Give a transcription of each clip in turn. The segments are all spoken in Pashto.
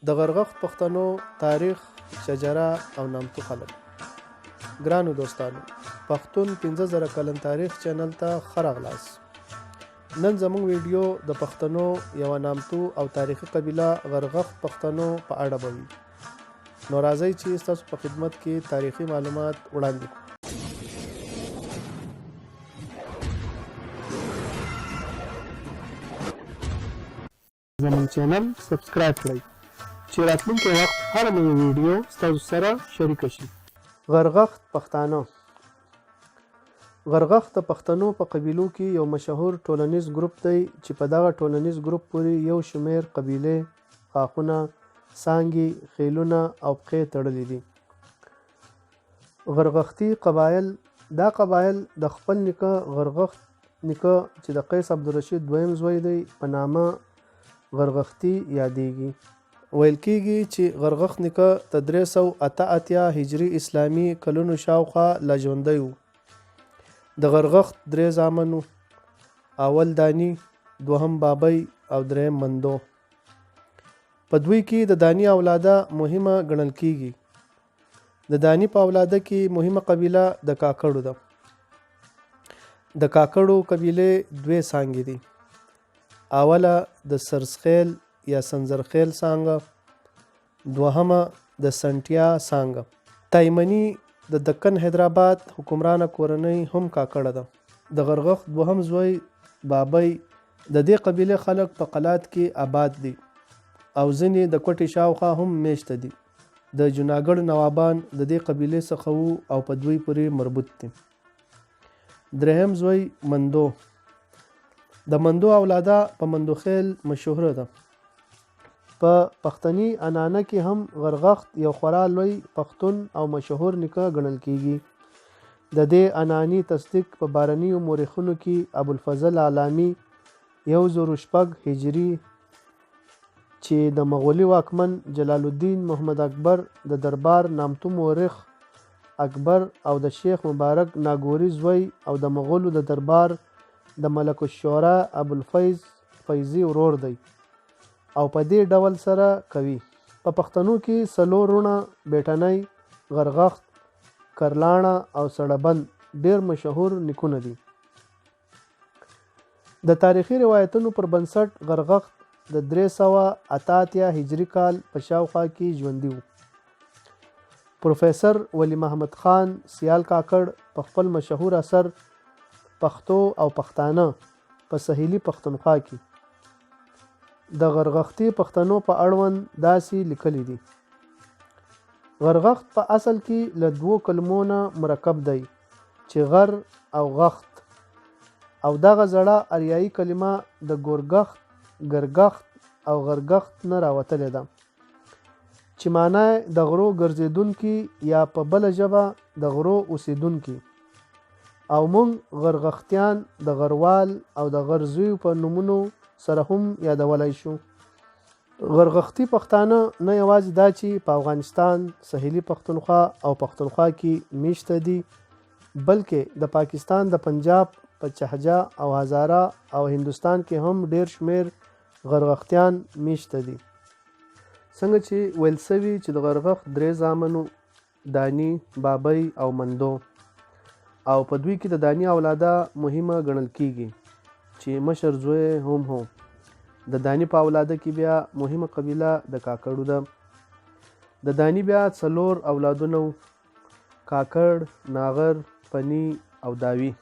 د غرغښت پښتنو تاریخ شجره اونامتو خلګ. ګرانو دوستانو، پښتون 15000 کلن تاریخ چینل ته ښه راغلاست. نن زموږ ویډیو د پښتنو یو نامتو او تاریخي قبیله غرغښت پښتنو په اړه به وي. نو راځئ چې ستاسو په خدمت کې تاریخي معلومات وړاندې کړو. زموږ چینل سبسکرایب کړئ چې راتلونکي وخت هر نوې ویډیو ستاسو سره شریکه شي. غرغښت پښتانه. غرغښت د پښتنو په قبیلو کې یو مشهور ټولنیز ګروپ دی چې په دغه ټولنیز ګروپ پورې یو شمېر قبیلې، ښاخونه، څانګې، خیلونه او پښې تړلي دي. غرغښتي قبایل. دا قبایل د خپل نیکه غرغښت نیکه چې د قیس عبدالرشید دویم زوی دی په نامه غرغښتي یادېږي. ویل کېږي چې غرغښت نیکه د 388 هجري اسلامي کلونو شاوخوا لا ژوندی و. د غرغښت 3 زامن وو: اول دانی، دوهم بابی او دریم مندو. په دوی کې د دانی اولاده مهمه ګڼل کېږي. د دانی په اولاده کې مهمه قبیله د کاکړو ده. د کاکړو قبیلې 2 څانګې دي. اوله د سرسخیل یا سنځرخیل څانګه، دوهمه د سنټیا څانګه. تایمني د دکن حیدرآباد حکمرانه کورنۍ هم کاکړه ده. د غرغښت دوهم زوی بابی د دې قبیلې خلک په قلات کې آباد دي او ځینې د کوټې شاوخوا هم میشته دي. د جوناګړ نوابان د دې قبیلې څخه وو او په دوی پورې مربوط دي. درهم زوی مندو. د مندو اولاده په مندوخیل مشهوره ده. په پښتني عنعنه کې هم غرغښت یو خورا لوی پښتون او مشهور نیکه ګڼل کېږي. د دې عنعنې تصدیق په بارنیو مورخونو کې ابوالفضل علامي 1006 هجري چې د مغولي واکمن جلال الدین محمد اکبر د دربار نامتو مورخ اکبر او د شیخ مبارک ناګوري زوی او د مغولو د دربار د ملک الشعرا ابوالفیض فیضي ورور دی او په دې ډول سره کوي. په پښتنو کې 4 رونه بیټنۍ، غرغښت، کرلاڼه او سړبند ډیر مشهور نیکونه دي. د تاریخي روایتونو پر بنسټ غرغښت د 388 هجري کال په شاوخوا کې ژوندي وو. پروفیسر ولی محمد خان سیال کاکړ په خپل مشهور اثر پښتو او پښتانه په سهیلي پښتونخوا کې د غرغښتي پښتنو په اړوند داسې لیکلي دي: غرغښت په اصل کې له 2 کلمو نه مرکب دی چې غر او غښت، او دغه زړه اریایي کلمه د ګورګښت، ګرګښت او غرغښت نه راوتلې ده چې معنی د غرو ګرځېدونکي یا په بله ژبه د غرو اوسېدونکي، او موږ غرغښتیان د غروال او د غرزیو په نومونو سره هم یادولای شو. غرغښتي پښتانه نه یوازې دا چې په افغانستان، سهیلي پښتونخوا او پښتونخوا کې میشته دي، بلکې د پاکستان د پنجاب په چهجه او هزاره او هندوستان کې هم ډیر شمیر غرغښتیان میشته دي. څنګه چې ویل سوي چې د غرغښت 3 زامنو: دانی، بابی او مندو، او په دوی کې د دانی اولاده مهمه ګڼل کېږي چې مشر زوی هم هو. د دانی په اولاده کې بیا مهمه قبیله د کاکړو ده. د دانی بیا 4 اولادونه وو: کاکړ، ناغر، پني او داوی.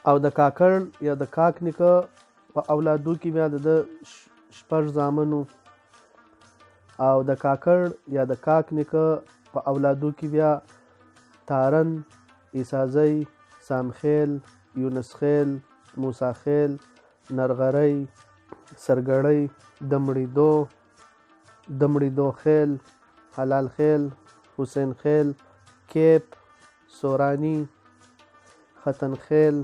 او د کاکړ یا د کاک نیکه په اولادو کې بیا د 6 زامن وو. او د کاکړ یا د کاک نیکه په اولادو کې بیا تارن، عیسازی، سامخیل، یونسخیل، موساخیل، نرغری، سرګړی، دمړیدو خیل، حلال خیل، حسین خیل، کیپ، سورانی، ختن خیل،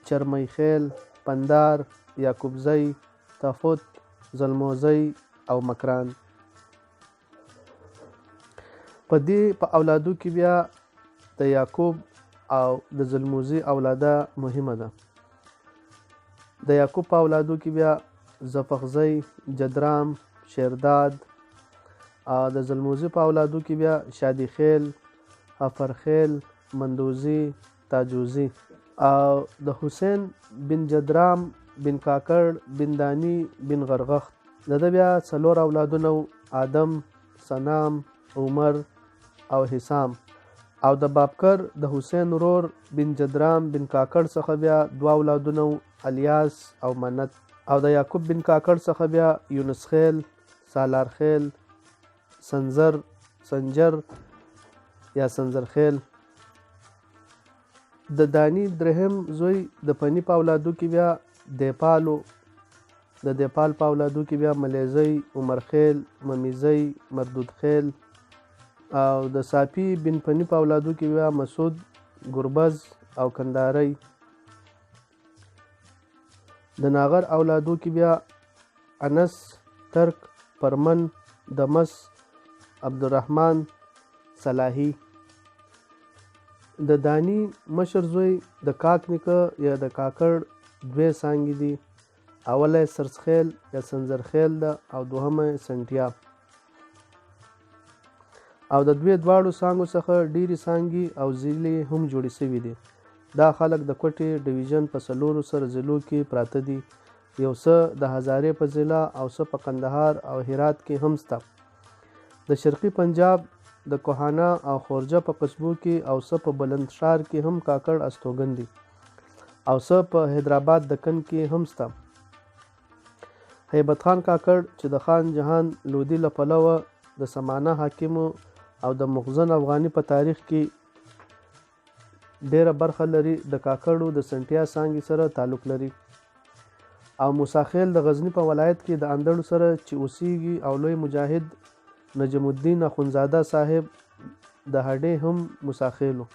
چرمی خیل، پندار، یعقوبزی، تفت، زلموزی او مکران. په دې په اولادو کې بیا د یعقوب او د زلموزي اولاده مهمه ده. د یعقوب په اولادو کې بیا زفخزی، جدرام، شیرداد. او د زلموزي په اولادو کې بیا شادي خیل، حفرخیل، مندوزي، تاجوزي. او د حسین بن جدرام بن کاکړ بن دانی بن غرغښت د ده بیا 4 اولادونه آدم، سنام، عمر او حسام. او د بابکر د حسین ورور بن جدرام بن کاکړ څخه بیا 2 اولادونه الیاس او منت. او د یعقوب بن کاکړ څخه بیا یونس خیل، سالار خیل، سنجر یا سنجرخیل. د دانی درهم زوی د پنی په اولادو کې بیا دیپالو. د دیپال په اولادو کې بیا ملیزی، عمرخیل، ممیزی، مردودخیل. او د صافی بن پنی په اولادو کې بیا مسعود، گربز او کنداری. د ناغر اولادو کې بیا انس، ترک، پرمن، دمس، عبدالرحمن، صلاحی. د دانی مشر زوی د کاک نیکه یا د کاکړ 2 څانګې دي. اوله سرسخیل یا سنځرخیل ده او دوهمه سنټیا. او د دواړو څانګو څخه ډیرې څانګې او ضلعې هم جوړې شوي دي. دا خلک د کوټې ډویژن په 4 سر ضلعو کې پراته دي. یو څه د هزارې په ضلع او څه په قندهار او هرات کې هم شته. د شرقي پنجاب د کوهانا او خورجه په قصبو کې او څه په بلندشار کې هم کاکړ استوګن دي او څه په حیدرآباد دکن کې هم شته. هیبت خان کاکړ چې د خان جهان لودي له پلوه د سمانه حاکمو او د مخزن افغاني په تاریخ کې ډیره برخه لري. د کاکړو د سنټیا څانګې سره تعلق لري. او موسی خیل د غزنی په ولایت کې د اندړو سره چې اوسیږي او لوی مجاهد نجم الدین اخونزاده صاحب د هډې هم موسی خیلو.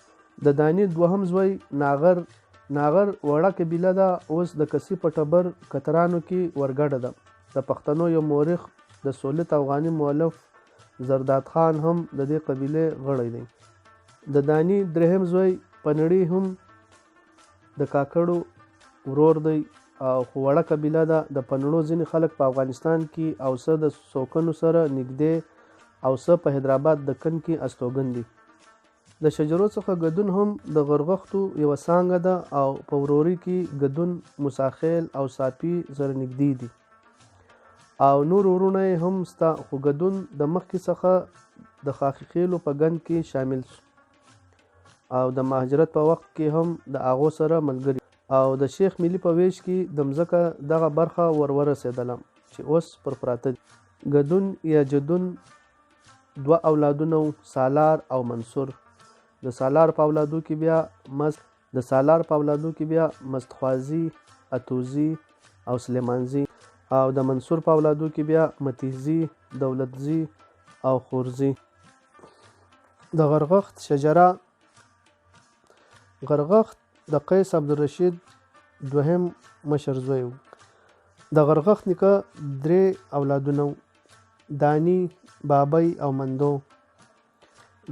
د دانی دوهم زوی ناغر وړه قبیله ده، اوس د کسی په ټبر کترانو کې ورګډه ده. د پښتنو یو مورخ د سولت افغاني مؤلف زرداد خان هم د دې قبیله غړی دی. د دانی درهم زوی پنړی هم د کاکړو ورور دی او وړه قبیله ده. د پنړو ځینې خلک په افغانستان کې او څه د سوکنو سره نږدې او څه په حیدرآباد دکن کې استوګن دي. د شجرو څخه ګدون هم د غرغښتو یوه څانګه ده او په وروري کې ګدون، موساخیل او صافي سره نږدې دي. او نور ورونه هم شته، خو ګدون د مخکې څخه د خاخیخیلو په ګند کې شامل شو او د مهاجرت په وخت کې هم د هغو سره ملګري. او د شیخ ملي په ویش کې د مځکه دغه برخه ورسېدله چې اوس پر پراته دي. ګدون یا جدون 2 اولادونه سالار او منصور. د سالار په اولادو کې بیا مستخوازي، اتوزي او سلیمانزي. او د منصور په اولادو کې بیا متیزي، دولتزي او خورزي. د غرغښت شجره. غرغښت د قیس عبدالرشید دوهم مشر زوی و. د غرغښت نیکه 3 اولادونه دانی، بابی او مندو.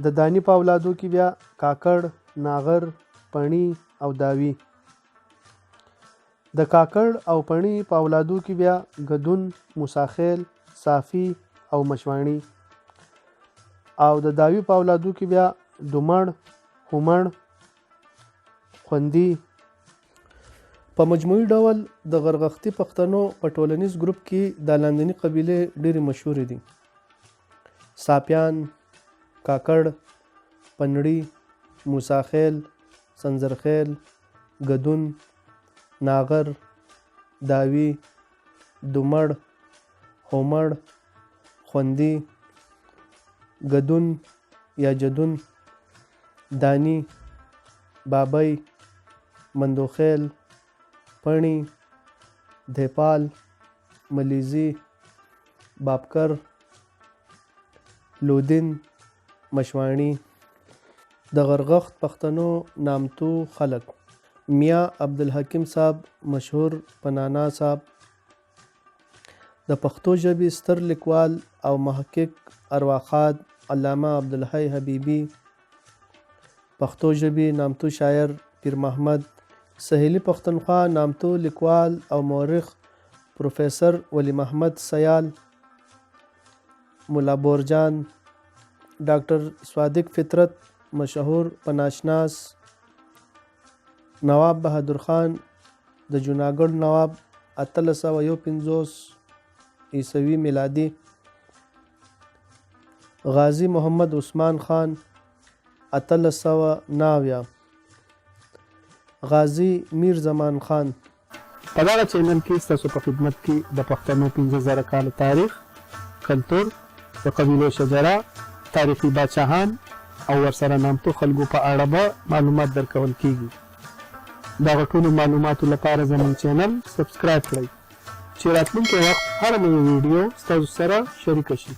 د دانی په اولادو کې بیا کاکړ، ناغر، پڼي او داوی. د کاکړ او پڼي په اولادو کې بیا ګدون، موساخیل، صافي او مشواڼي. او د داوی په اولادو کې بیا دومړ، هومړ، خوندي. په مجموعي ډول د غرغښتي پښتنو په ټولنیز ګروپ کې د لاندني قبیلې ډېرې مشهورې دي: صافیان، کاکړ، پنړي، موساخیل، سنځرخیل، ګدون، ناغر، داوی، دومړ، هومړ، خوندي، ګدون یا جدون، دانی، بابی، مندوخیل، پڼي، دیپال، ملیزي، بابکر، لودین، مشواڼي. د غرغښت پښتون نامتو خلګ: میاں عبدالحکیم صاحب، مشهور پنانا صاحب، د پښتو ژبې ستر لیکوال او محقق ارواښاد علامه عبدالحی حبیبي، پښتو ژبې نامتو شاعر پیر محمد، سهیلي پښتونخوا نامتو لیکوال او مورخ پروفیسر ولی محمد سیال، ملا بورجان، ډاکټر صادق فطرت مشهور پناشناس، نواب بهادر خان د جوناګړ نواب 1851 عیسوي میلادي، غازی محمد عثمان خان 1890، غازی میر زمان خان. په دغه چینل کې ستاسو په خدمت کې د پښتنو 15,000 کال تاریخ، کلتور، د قبیلو شجره، تاریخي بادشاهان او ورسره نامتو خلکو په اړه به معلومات درکول کیږي. دغه ټولو معلوماتو لپاره زموږ چینل سبسکرایب کړئ چې راتلونکي وخت هر نوې ویډیو ستاسو سره شریکه شي.